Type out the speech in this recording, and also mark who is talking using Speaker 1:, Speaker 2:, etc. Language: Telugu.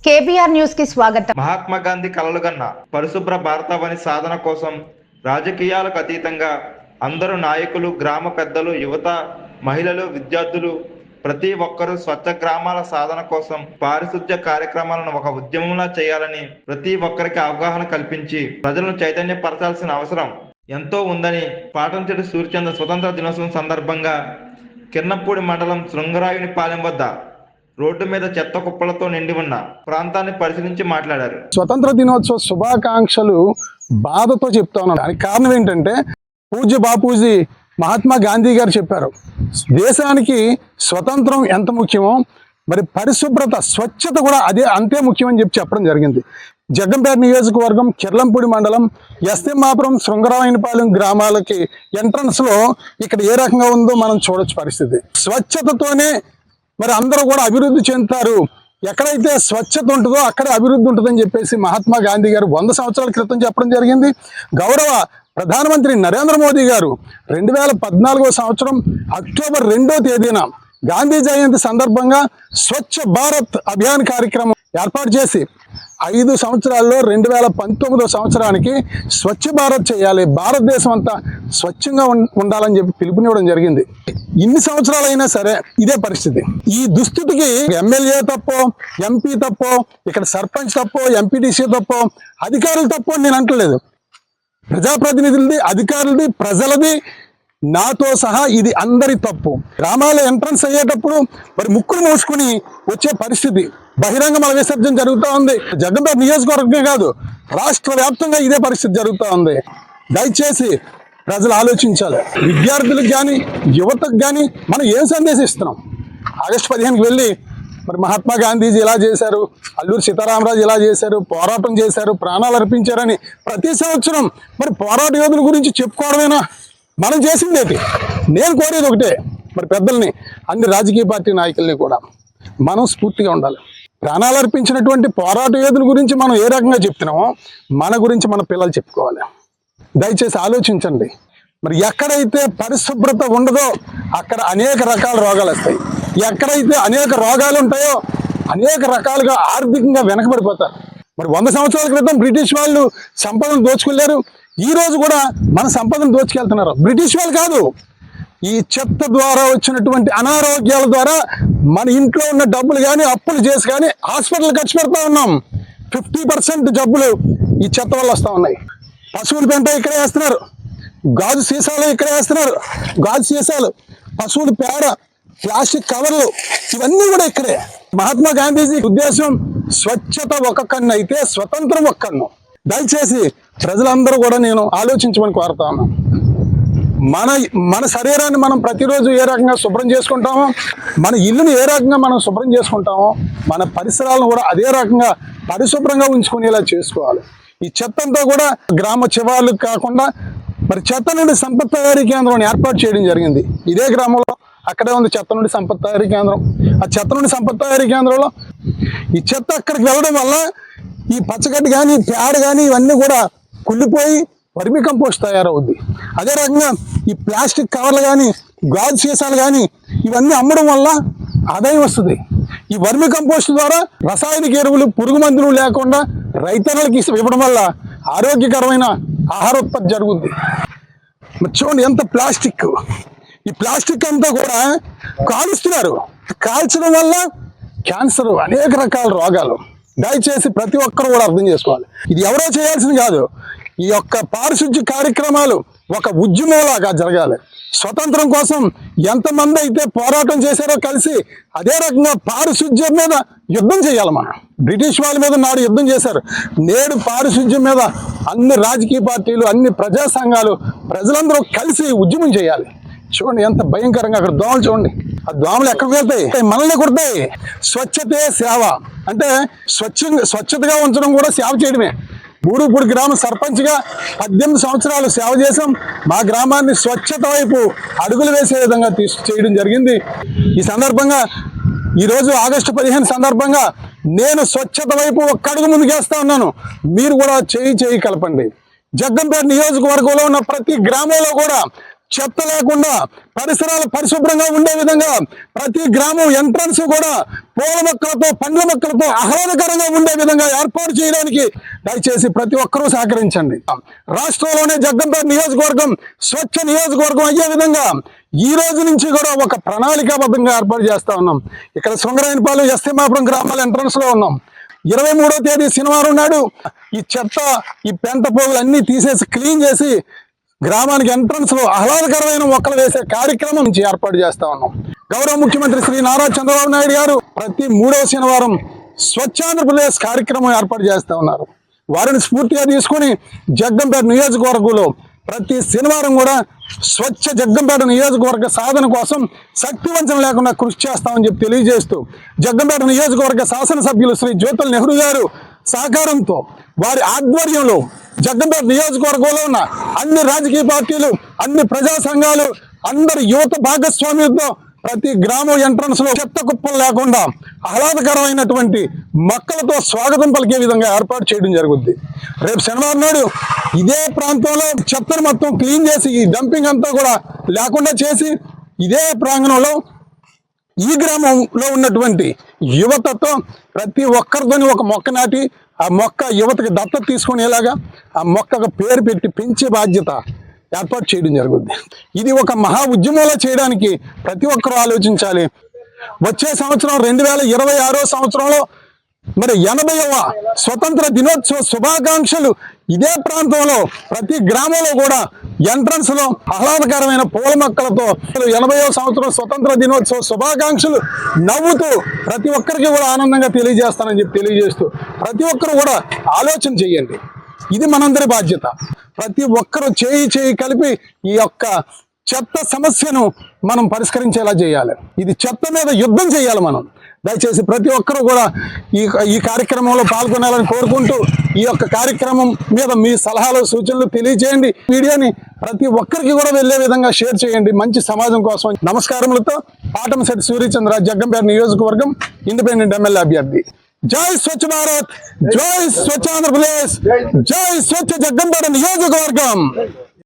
Speaker 1: కేబీఆర్ న్యూస్ కి స్వాగతం.
Speaker 2: మహాత్మా గాంధీ కలలుగన్న పరిశుభ్ర భారతావని సాధన కోసం రాజకీయాలకు అతీతంగా అందరూ నాయకులు, గ్రామ పెద్దలు, యువత, మహిళలు, విద్యార్థులు ప్రతి ఒక్కరూ స్వచ్ఛ గ్రామాల సాధన కోసం పారిశుద్ధ్య కార్యక్రమాలను ఒక ఉద్యమంలా చేయాలని ప్రతి ఒక్కరికి అవగాహన కల్పించి ప్రజలను చైతన్యపరచాల్సిన అవసరం ఎంతో ఉందని పాటంచెడు సూర్యచంద్ర స్వతంత్ర దినోత్సవం సందర్భంగా కిర్నంపూడి మండలం శృంగరాయునిపాలెం వద్ద రోడ్డు మీద చెత్త కుప్పలతో నిండి ఉన్న ప్రాంతాన్ని పరిశీలించి మాట్లాడారు.
Speaker 3: స్వతంత్ర దినోత్సవ శుభాకాంక్షలు బాధతో చెప్తా ఉన్నాను. దానికి కారణం ఏంటంటే పూజ్య బాపూజీ మహాత్మా గాంధీ గారు చెప్పారు, దేశానికి స్వతంత్రం ఎంత ముఖ్యమో మరి పరిశుభ్రత, స్వచ్ఛత కూడా అంతే ముఖ్యమని చెప్పడం జరిగింది. జగ్గంపేట నియోజకవర్గం కిర్లంపూడి మండలం ఎస్ఎంఆపురం శృంగరాయునిపాలెం గ్రామాలకి ఎంట్రన్స్ లో ఇక్కడ ఏ రకంగా ఉందో మనం చూడొచ్చు పరిస్థితి. స్వచ్ఛతతోనే మరి అందరూ కూడా అభివృద్ధి చెందుతారు, ఎక్కడైతే స్వచ్ఛత ఉంటుందో అక్కడే అభివృద్ధి ఉంటుందని చెప్పేసి మహాత్మా గాంధీ గారు 100 సంవత్సరాల క్రితం చెప్పడం జరిగింది. గౌరవ ప్రధానమంత్రి నరేంద్ర మోదీ గారు 2014 సంవత్సరం అక్టోబర్ 2వ తేదీన గాంధీ జయంతి సందర్భంగా స్వచ్ఛ భారత్ అభియాన్ కార్యక్రమం ఏర్పాటు చేసి 5 సంవత్సరాల్లో 2019 సంవత్సరానికి స్వచ్ఛ భారత్ చేయాలి, భారతదేశం అంతా స్వచ్ఛంగా ఉండాలని చెప్పి పిలుపునివ్వడం జరిగింది. ఇన్ని సంవత్సరాలైనా సరే ఇదే పరిస్థితి. ఈ దుస్థితికి ఎమ్మెల్యే తప్పో, ఎంపీ తప్పో, ఇక్కడ సర్పంచ్ తప్పో, ఎంపీటీసీ తప్పో, అధికారులు తప్పో నేను అంటలేదు. ప్రజాప్రతినిధులది, అధికారులది, ప్రజలది, నాతో సహా ఇది అందరి తప్పు. గ్రామాల ఎంట్రన్స్ అయ్యేటప్పుడు మరి ముక్కులు మూసుకుని వచ్చే పరిస్థితి, బహిరంగ మల విసర్జన జరుగుతూ ఉంది. జగ్గంపేట నియోజకవర్గమే కాదు, రాష్ట్ర వ్యాప్తంగా ఇదే పరిస్థితి జరుగుతూ ఉంది. దయచేసి ప్రజలు ఆలోచించాలి. విద్యార్థులకు కానీ, యువతకు కానీ మనం ఏం సందేశిస్తున్నాం? ఆగస్టు 15కి వెళ్ళి మరి మహాత్మా గాంధీజీ ఇలా చేశారు, అల్లూరి సీతారామరాజు ఇలా చేశారు, పోరాటం చేశారు, ప్రాణాలు అర్పించారని ప్రతి సంవత్సరం మరి పోరాట యోధుల గురించి చెప్పుకోవడమేనా మనం చేసిందేంటి? నేను కోరేది ఒకటే, మరి పెద్దల్ని, అన్ని రాజకీయ పార్టీ నాయకుల్ని కూడా మనం స్ఫూర్తిగా ఉండాలి. ప్రాణాలు అర్పించినటువంటి పోరాట యోధుల గురించి మనం ఏ రకంగా చెప్తున్నామో మన గురించి మన పిల్లలు చెప్పుకోవాలి. దయచేసి ఆలోచించండి. మరి ఎక్కడైతే పరిశుభ్రత ఉండదో అక్కడ అనేక రకాల రోగాలు వస్తాయి. ఎక్కడైతే అనేక రోగాలు ఉంటాయో అనేక రకాలుగా ఆర్థికంగా వెనకబడిపోతారు. మరి 100 సంవత్సరాల క్రితం బ్రిటిష్ వాళ్ళు సంపదను దోచుకెళ్లారు, ఈ రోజు కూడా మన సంపదను దోచుకెళ్తున్నారు. బ్రిటిష్ వాళ్ళు కాదు, ఈ చెత్త ద్వారా వచ్చినటువంటి అనారోగ్యాల ద్వారా మన ఇంట్లో ఉన్న డబ్బులు కానీ, అప్పులు చేసి కానీ హాస్పిటల్ ఖర్చు పెడతా ఉన్నాం. 50% జబ్బులు ఈ చెత్త వల్ల వస్తూ ఉన్నాయి. పశువుల పెంట ఇక్కడే వేస్తున్నారు, గాజు సీసాలు ఇక్కడే వేస్తున్నారు, గాజు సీసాలు, పశువుల పేడ, ప్లాస్టిక్ కవర్లు, ఇవన్నీ కూడా ఇక్కడే. మహాత్మా గాంధీజీ ఉద్దేశం స్వచ్ఛత ఒక కన్ను అయితే స్వతంత్రం ఒక కన్ను. దయచేసి ప్రజలందరూ కూడా నేను ఆలోచించమని కోరుతా ఉన్నాను. మన శరీరాన్ని మనం ప్రతిరోజు ఏ రకంగా శుభ్రం చేసుకుంటామో, మన ఇల్లుని ఏ రకంగా మనం శుభ్రం చేసుకుంటామో, మన పరిసరాలను కూడా అదే రకంగా పరిశుభ్రంగా ఉంచుకునేలా చేసుకోవాలి. ఈ చెత్తంతా కూడా గ్రామ శివార్లకు కాకుండా మరి చెత్త నుండి సంపత్ తయారీ కేంద్రం ఏర్పాటు చేయడం జరిగింది. ఇదే గ్రామంలో అక్కడే ఉంది చెత్త నుండి సంపత్ తయారీ కేంద్రం. ఆ చెత్త నుండి సంపత్ తయారీ కేంద్రంలో ఈ చెత్త అక్కడికి వెళ్ళడం వల్ల ఈ పచ్చగడ్డి కానీ, పేడ కానీ ఇవన్నీ కూడా కుళ్ళిపోయి వర్మి కంపోస్ట్ తయారవుద్ది. అదే రకంగా ఈ ప్లాస్టిక్ కవర్లు కానీ, గాజు సీసాలు కానీ ఇవన్నీ అమ్మడం వల్ల ఆదాయం వస్తుంది. ఈ వర్మి కంపోస్ట్ ద్వారా రసాయనిక ఎరువులు, పురుగు మందులు లేకుండా రైతన్నలకి ఇవ్వడం వల్ల ఆరోగ్యకరమైన ఆహారోత్పత్తి జరుగుద్ది. చూడండి ఎంత ప్లాస్టిక్, ఈ ప్లాస్టిక్ అంతా కూడా కాలుస్తున్నారు. కాల్చడం వల్ల క్యాన్సర్, అనేక రకాల రోగాలు. దయచేసి ప్రతి ఒక్కరు కూడా అర్థం చేసుకోవాలి. ఇది ఎవరో చేయాల్సింది కాదు. ఈ యొక్క పారిశుద్ధ్య కార్యక్రమాలు ఒక ఉద్యమంలాగా జరగాలి. స్వతంత్రం కోసం ఎంతమంది అయితే పోరాటం చేశారో కలిసి అదే రకంగా పారిశుద్ధ్యం మీద యుద్ధం చేయాలి. మనం బ్రిటిష్ వాళ్ళ మీద నాడు యుద్ధం చేశారు, నేడు పారిశుద్ధ్యం మీద అన్ని రాజకీయ పార్టీలు, అన్ని ప్రజా సంఘాలు, ప్రజలందరూ కలిసి ఉద్యమం చేయాలి. చూడండి ఎంత భయంకరంగా అక్కడ దోమలు, చూడండి ఆ దోమలు ఎక్కడికి వెళ్తాయి? మనల్ని కొడతాయి. స్వచ్ఛతే సేవ అంటే స్వచ్ఛతగా ఉంచడం కూడా సేవ చేయడమే. బూరుగుపూడి గ్రామ సర్పంచ్గా 18 సంవత్సరాలు సేవ చేసాం. మా గ్రామాన్ని స్వచ్ఛత వైపు అడుగులు వేసే విధంగా చేయడం జరిగింది. ఈ సందర్భంగా ఈరోజు ఆగస్టు 15 సందర్భంగా నేను స్వచ్ఛత వైపు ఒక్క అడుగు ముందుకేస్తా ఉన్నాను. మీరు కూడా చేయి కలపండి. జగ్గంపేట నియోజకవర్గంలో ఉన్న ప్రతి గ్రామంలో కూడా చెత్త లేకుండా పరిసరాలు పరిశుభ్రంగా ఉండే విధంగా ప్రతి గ్రామం ఎంట్రన్స్ కూడా పూల మొక్కలతో పండ్ల మొక్కలతో ఆహ్లాదకరంగా ఉండే విధంగా ఏర్పాటు చేయడానికి దయచేసి ప్రతి ఒక్కరూ సహకరించండి. రాష్ట్రంలోనే జగ్గంపేట నియోజకవర్గం స్వచ్ఛ నియోజకవర్గం అయ్యే విధంగా ఈ రోజు నుంచి కూడా ఒక ప్రణాళికాబద్ధంగా ఏర్పాటు చేస్తా ఉన్నాం. ఇక్కడ సుంగరాయనపాలెం ఎస్తిమాపురం గ్రామాల ఎంట్రన్స్ లో ఉన్నాం. 23వ తేదీ శనివారం నాడు ఈ చెత్త ఈ పెంట పోగులు అన్ని తీసేసి క్లీన్ చేసి గ్రామానికి ఎంట్రన్స్ లో ఆహ్లాదకరమైన మొక్కలు వేసే కార్యక్రమం నుంచి ఏర్పాటు చేస్తా ఉన్నాం. గౌరవ ముఖ్యమంత్రి శ్రీ నారా చంద్రబాబు నాయుడు గారు ప్రతి 3వ శనివారం స్వచ్ఛాంధ్రప్రదేశ్ కార్యక్రమం ఏర్పాటు చేస్తా ఉన్నారు. వారిని స్ఫూర్తిగా తీసుకుని జగ్గంపేట నియోజకవర్గంలో ప్రతి శనివారం కూడా స్వచ్ఛ జగ్గంపేట నియోజకవర్గ సాధన కోసం శక్తివంచన లేకుండా కృషి చేస్తామని చెప్పి తెలియజేస్తూ జగ్గంపేట నియోజకవర్గ శాసనసభ్యులు శ్రీ జ్యోతుల నెహ్రూ గారు సహకారంతో వారి ఆధ్వర్యంలో జగ్గంపేట నియోజకవర్గంలో ఉన్న అన్ని రాజకీయ పార్టీలు, అన్ని ప్రజా సంఘాలు, అందరి యువత భాగస్వామ్యంతో ప్రతి గ్రామం ఎంట్రన్స్ లో చెత్త కుప్పలు లేకుండా ఆహ్లాదకరమైనటువంటి మొక్కలతో స్వాగతం పలికే విధంగా ఏర్పాటు చేయడం జరుగుద్ది. రేపు శనివారం నాడు ఇదే ప్రాంతంలో చెత్తను మొత్తం క్లీన్ చేసి ఈ డంపింగ్ అంతా కూడా లేకుండా చేసి ఇదే ప్రాంగణంలో ఈ గ్రామంలో ఉన్నటువంటి యువతతో ప్రతి ఒక్కరితోని ఒక మొక్క నాటి ఆ మొక్క యువతకి దత్తత తీసుకునేలాగా ఆ మొక్కకు పేరు పెట్టి పెంచే బాధ్యత ఏర్పాటు చేయడం జరుగుద్ది. ఇది ఒక మహా ఉద్యమంలో చేయడానికి ప్రతి ఒక్కరూ ఆలోచించాలి. వచ్చే సంవత్సరం 2026 సంవత్సరంలో మరి 80వ స్వతంత్ర దినోత్సవ శుభాకాంక్షలు ఇదే ప్రాంతంలో ప్రతి గ్రామంలో కూడా ఎంట్రన్స్ లో ఆహ్లాదకరమైన పూల మొక్కలతో 80వ సంవత్సరం స్వతంత్ర దినోత్సవ శుభాకాంక్షలు నవ్వుతూ ప్రతి ఒక్కరికి కూడా ఆనందంగా తెలియజేస్తానని చెప్పి తెలియజేస్తూ ప్రతి ఒక్కరు కూడా ఆలోచన చేయండి. ఇది మనందరి బాధ్యత. ప్రతి ఒక్కరూ చేయి కలిపి ఈ యొక్క చెత్త సమస్యను మనం పరిష్కరించేలా చేయాలి. ఇది చెత్త మీద యుద్ధం చేయాలి మనం. దయచేసి ప్రతి ఒక్కరూ కూడా ఈ కార్యక్రమంలో పాల్గొనాలని కోరుకుంటూ ఈ యొక్క కార్యక్రమం మీద మీ సలహాలు సూచనలు తెలియజేయండి. వీడియోని ప్రతి ఒక్కరికి కూడా వెళ్ళే విధంగా షేర్ చేయండి మంచి సమాజం కోసం. నమస్కారములతో పాటంశెట్టి సూర్యచంద్ర, జగ్గంపేట నియోజకవర్గం ఇండిపెండెంట్ ఎమ్మెల్యే అభ్యర్థి. జై స్వచ్ఛ భారత్, జై స్వచ్ఛ ఆంధ్రప్రదేశ్, జై స్వచ్ఛ జగ్గంపేట నియోజకవర్గం.